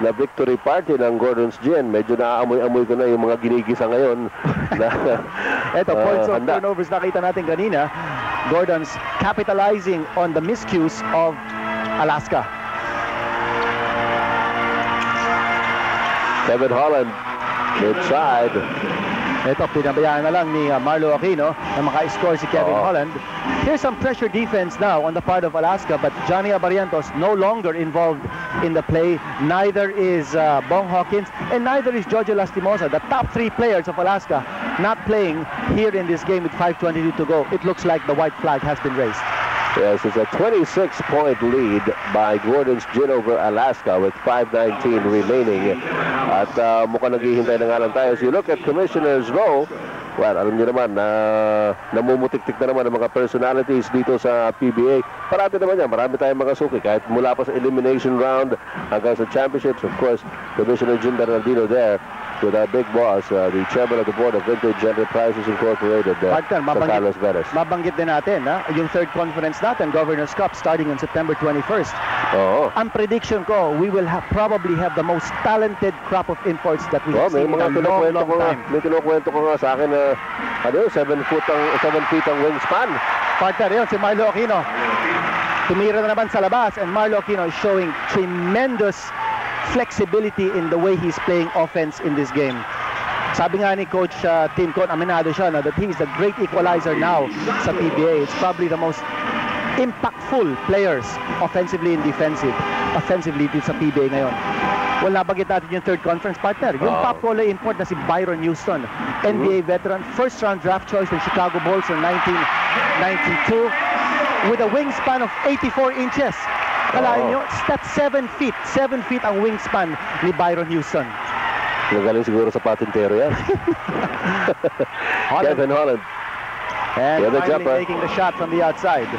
na victory party ng Gordon's Gin. Medyo naaamoy-amoy ko na yung mga ginigisa ngayon. Ito, points of turnovers nakita natin kanina. Gordon's capitalizing on the miscues of Alaska. Kevin Holland, inside. Ito, pinabayaan na lang ni Marlo Aquino na maka-score si Kevin Holland. Here's some pressure defense now on the part of Alaska, but Johnny Abarientos no longer involved in the play. Neither is Bong Hawkins, and neither is Jojo Lastimosa. The top three players of Alaska not playing here in this game with 5:22 to go. It looks like the white flag has been raised. Yes, it's a 26-point lead by Gordon's Gin over Alaska with 5:19 remaining. At mukhang naghihintay na nga lang tayo. So you look at Commissioner's Row, well, alam niyo naman na namumutik-tik na naman ang mga personalities dito sa PBA. Parati naman yan, marami tayong mga suki. Kahit mula pa sa elimination round hanggang sa championships, of course, Commissioner Jim Bernardino there with our big boss, the chairman of the board of Vintage Enterprises Incorporated, Carlos Veras. Mabanggit din natin, yung third conference natin, Governor's Cup, starting on September 21st. Ang prediction ko, we will probably have the most talented crop of imports that we have seen in a long time. May kinukwento ko nga sa akin na 7 feet ang wingspan. Partner, yun, si Marlo Aquino. Tumira na naman sa labas, and Marlo Aquino is showing tremendous flexibility in the way he's playing offense in this game. Sabi nga ni Coach Tim Con, aminado siya na that he's the great equalizer now sa PBA. It's probably the most impactful players offensively and offensively dito sa PBA ngayon. Well, nabagit natin yung third conference partner. Yung top goalie import na si Byron Houston, NBA veteran, first round draft choice ng Chicago Bulls in 1992 with a wingspan of 84 inches. Kalahin nyo, that's 7 feet. 7 feet ang wingspan ni Byron Houston. Magaling siguro sa patintero yan. Kevin Holland. And finally making the shot from the outside.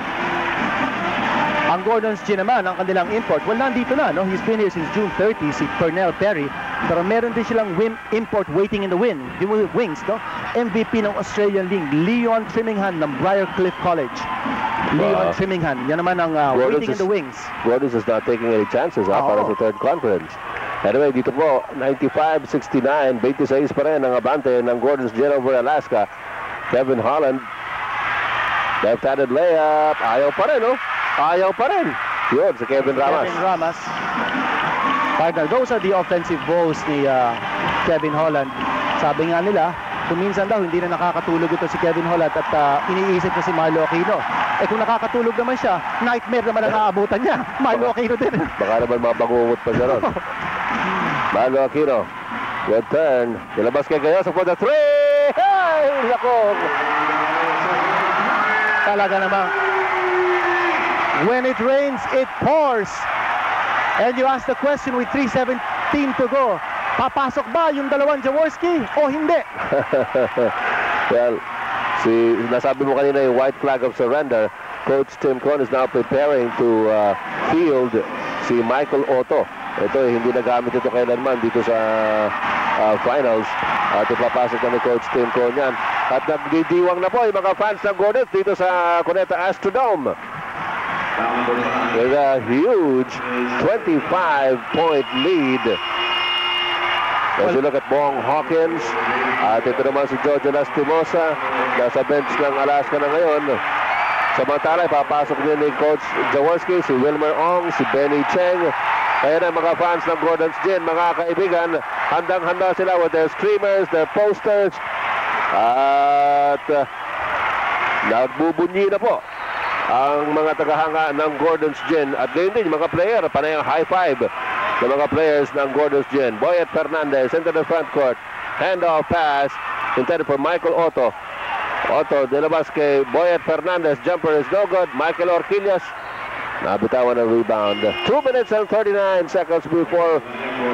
Ang Gordon's Gin naman, ang kanilang import, well, nandito na, no? He's been here since June 30, si Pernell Perry. Pero meron din silang import waiting in the wings, no? MVP ng Australian League, Leon Trimmingham ng Briarcliff College. Leon Trimmingham, yan naman ang waiting in the wings. Gordon's is not taking any chances para sa third conference. Anyway, dito po, 95-69, 26 pa rin ang abante ng Gordon's Gin over Alaska. Kevin Holland, left-handed layup, ayaw pa rin, no? Ayaw pa rin. Yun, si Kevin Ramas. Kevin Ramas. Partner, those are the offensive woes ni Kevin Holland. Sabi nga nila, kung minsan daw hindi na nakakatulog ito si Kevin Holland at iniisip na si Marlo Aquino. Eh kung nakakatulog naman siya, nightmare naman ang aabutan niya. Marlo Aquino din. Baka naman mabangungot pa siya ron. Marlo Aquino, good turn. Nilabas kay Gayoso for the three. Hey! Lako! Talaga naman. When it rains, it pours. And you ask the question with 3:17 to go. Papasok ba yung dalawang Jaworski o hindi? Well, nasabi mo kanina yung white flag of surrender. Coach Tim Con is now preparing to field si Michael Otto. Ito, hindi nagamit ito kailanman dito sa finals. At ipapasok na ni Coach Tim Con yan. At nagdidiwang na po yung mga fans ng Gordon dito sa Cuneta Astrodome. With a huge 25-point lead. As you look at Bong Hawkins, at ito naman si Jojo Lastimosa, nasa bench ng Alaska na ngayon. Samantala, papasok din ni Coach Jaworski, si Wilmer Ong, si Benny Cheng. Kaya na mga fans ng Gordon's Gin, mga kaibigan, handang-handa sila with their streamers, their posters. At nagbubunyi na po ang mga tagahanga ng Gordon's Gin. At gayon din, mga player, panay ang high five ng mga players ng Gordon's Gin. Boyet Fernandez into the front court. Handoff pass intended for Michael Otto. Otto, nilabas kay Boyet Fernandez. Jumper is no good. Michael Orquillas, nabitawan ang rebound. 2 minutes and 39 seconds before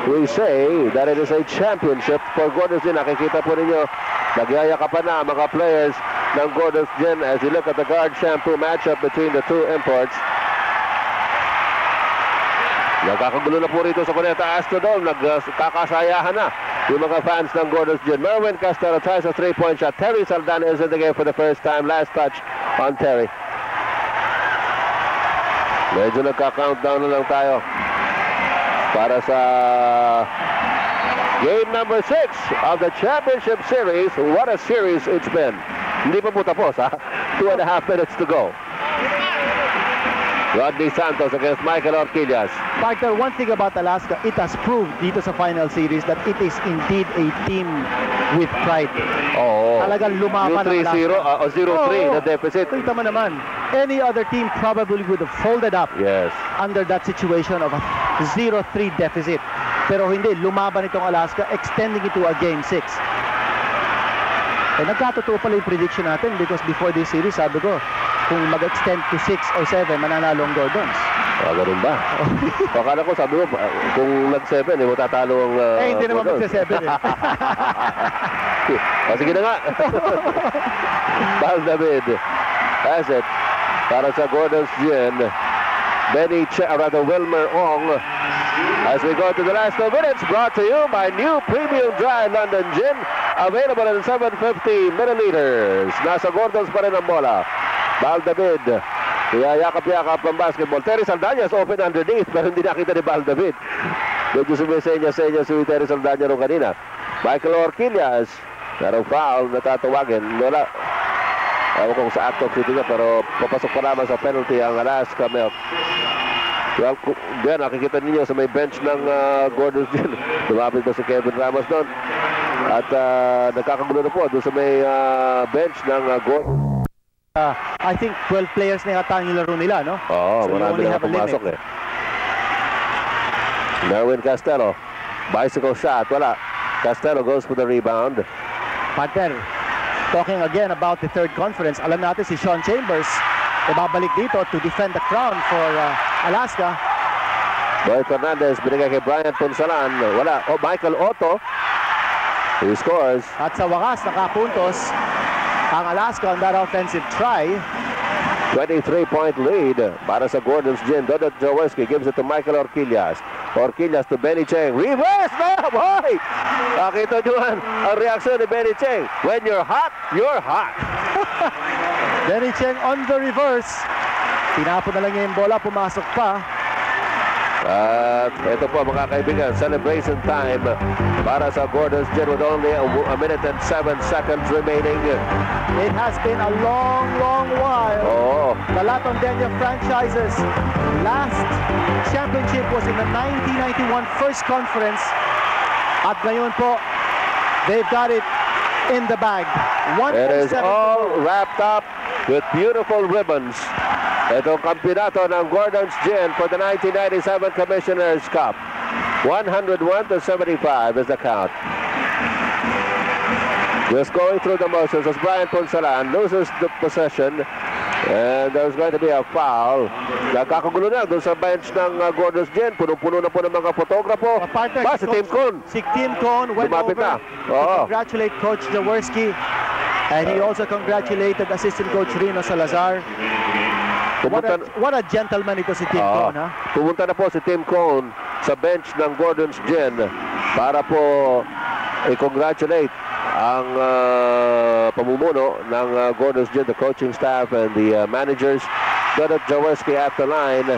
we say that it is a championship for Gordon's Gin. Nakikita po ninyo, nagyayakapan na mga players ng Gordon's Gin as you look at the guard shampoo matchup between the two imports. Nagkakagulo na po rito sa Cuneta Astrodome. Nagkakasayahan na yung mga fans ng Gordon's Gin. Merwin Castelo tries a three-point shot. Terry Saldan is in the game for the first time. Last touch on Terry. Medyo nagka-countdown na lang tayo. para sa game number 6 of the championship series. What a series it's been. Hindi pa po tapos, ha? 2.5 minutes to go. Rodney Santos against Michael Orquillas. Partner, one thing about Alaska, it has proved dito sa final series that it is indeed a team with pride. Oo. Talagang lumaban ang 3-0 o 0-3 na deficit. Kita mo naman, any other team probably would have folded up Yes. under that situation of a 0-3 deficit. Pero hindi, lumaban itong Alaska, extending it to a game 6. Eh, nagkatotoo pala yung prediction natin because before this series, sabi ko, kung mag-extend to 6 or 7, mananalo ang Gordons. Ganun ba? Akala ko, sabi mo, kung nag-7, matatalo ang... hindi naman mag-7 Sige na nga. Bal David has it para sa Gordons Gin. Wilmer Ong. As we go to the last 2 minutes, brought to you by new Premium Dry London Gin. Available in 750 milliliters. Nasa Gordons pa rin ang bola. Bal David, yakap-yakap ang basketball. Terry Saldañas open underneath, pero hindi nakita ni Bal David. Medyo sumisenya-senya si Terry Saldañas rin kanina. Michael Orquillas, pero foul, natatawagin. Wala. Ewan kung sa act of shooting na, pero papasok pa naman sa penalty ang Alaska Milk. Well, yan, nakikita ninyo sa may bench ng Gordons din. Lumapit pa si Kevin Ramos doon. At nagkakagulo na po doon sa may bench ng Gordons. I think 12 players na yata yung laro nila, no? Oo, So marami na pumasok eh. Merwin Castelo, bicycle shot, wala. Castelo goes for the rebound. Partner, talking again about the third conference, alam natin si Sean Chambers, babalik dito to defend the crown for Alaska. Boy Fernandez, binigay kay Brian Punsalan, wala. Oh, Michael Otto, he scores. At sa wakas, nakapuntos ang Alaska on that offensive try. 23-point lead para sa Gordons Gin. Dodot Jaworski gives it to Michael Orquillas. Orquillas to Benny Cheng. Reverse na! Boy! Nakita nyo ang reaksyon ni Benny Cheng. When you're hot, you're hot. Benny Cheng on the reverse. Tinapon na lang niya yung bola, pumasok pa. At ito po mga kaibigan, celebration time para sa Gordons Gin with only a minute and 7 seconds remaining. It has been a long, long while. Oh. The Latondenia franchises last championship was in the 1991 first conference. At ngayon po, they've got it in the bag. It is all wrapped up with beautiful ribbons. Itong kampyonato ng Gordons Gin for the 1997 Commissioner's Cup. 101-75 is the count. Just going through the motions as Brian Punsalan loses the possession. And there's going to be a foul. Nagkakagulo na doon sa bench ng Gordons Gin. Puno-puno na po ng mga fotograpo. Si Tim Cohn. Si Tim Cohn went over to congratulate Coach Jaworski. And he also congratulated assistant coach Rino Salazar. What a gentleman ito si Tim Cohn, ha? Pumunta na po si Tim Cohn sa bench ng Gordons Gin para po i-congratulate ang pamumuno ng Gordons Gin, the coaching staff and the managers. Dodot Jaworski at the line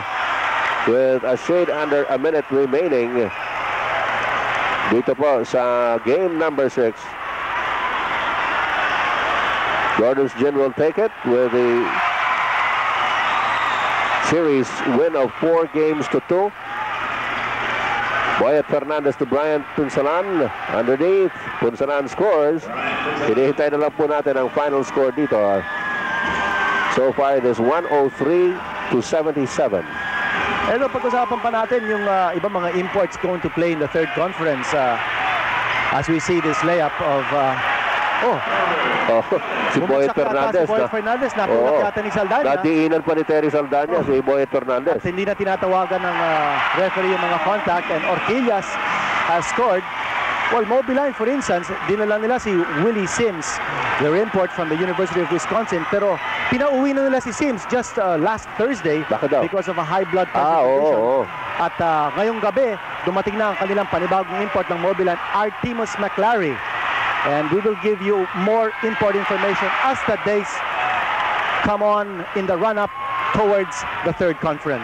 with a shade under a minute remaining dito po sa game number 6. Gordons Gin will take it with the series win of 4-2. Boyet Fernandez to Brian Punsalan. Underneath, Punsalan scores. Hinihintay na lang po natin ang final score dito. So far, it is 103-77. Pero pag-usapan pa natin yung ibang mga imports going to play in the third conference as we see this layup of si Boyet Fernandez. Si Boyet Fernandez, nakulat yata ni Saldaña. Nadiinan pa ni Terry Saldaña si Boyet Fernandez. At hindi na tinatawagan ng referee yung mga contact, and Orquillas has scored. Well, Mobiline, for instance, dinala nila si Willie Sims, their import from the University of Wisconsin, pero pinauwi na nila si Sims just last Thursday because of a high blood pressure condition. At ngayong gabi, dumating na ang kanilang panibagong import ng Mobiline, Artemus McClary. And we will give you more import information as the days come on in the run-up towards the third conference.